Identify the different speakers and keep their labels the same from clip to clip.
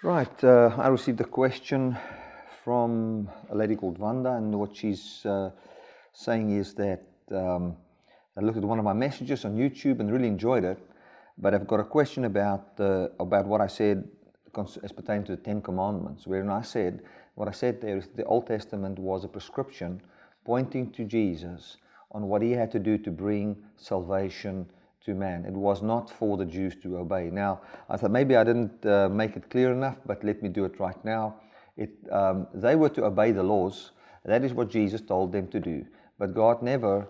Speaker 1: Right, I received a question from a lady called Wanda, and what she's saying is that I looked at one of my messages on YouTube and really enjoyed it, but I've got a question about what I said as pertaining to the Ten Commandments, wherein what I said there is the Old Testament was a prescription pointing to Jesus on what he had to do to bring salvation to man. It was not for the Jews to obey. Now, I thought maybe I didn't make it clear enough, but let me do it right now. They were to obey the laws. That is what Jesus told them to do. But God never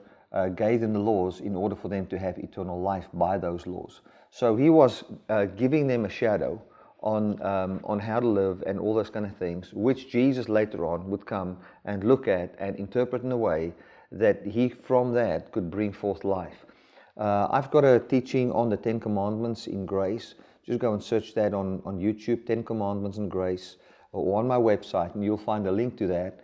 Speaker 1: gave them the laws in order for them to have eternal life by those laws. So he was giving them a shadow on how to live and all those kind of things, which Jesus later on would come and look at and interpret in a way that he from that could bring forth life. I've got a teaching on the Ten Commandments in Grace. Just go and search that on YouTube, Ten Commandments in Grace, or on my website, and you'll find a link to that,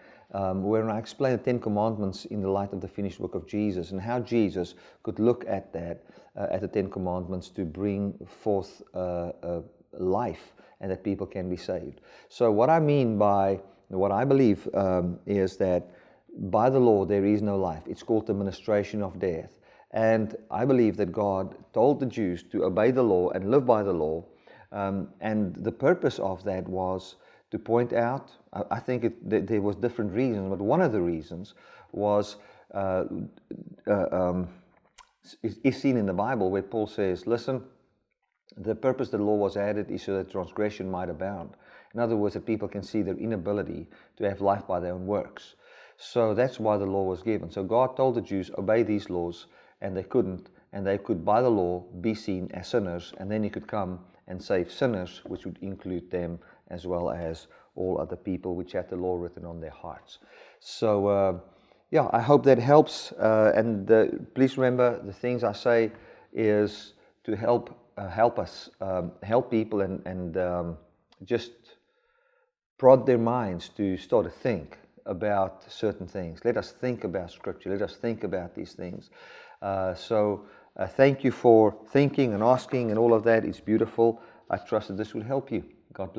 Speaker 1: where I explain the Ten Commandments in the light of the finished work of Jesus, and how Jesus could look at that, at the Ten Commandments, to bring forth life, and that people can be saved. So what I mean by, what I believe is that by the law there is no life. It's called the ministration of death. And I believe that God told the Jews to obey the law and live by the law. And the purpose of that was to point out, I think there was different reasons, but one of the reasons was is seen in the Bible, where Paul says, listen, the purpose the law was added is so that transgression might abound. In other words, that people can see their inability to have life by their own works. So that's why the law was given. So God told the Jews, obey these laws, and they couldn't, and they could by the law be seen as sinners, and then he could come and save sinners, which would include them as well as all other people which had the law written on their hearts. So yeah, I hope that helps, and please remember, the things I say is to help us help people and just prod their minds to start to think about certain things. Let us think about Scripture. Let us think about these things. So thank you for thinking and asking and all of that. It's beautiful. I trust that this will help you. God bless.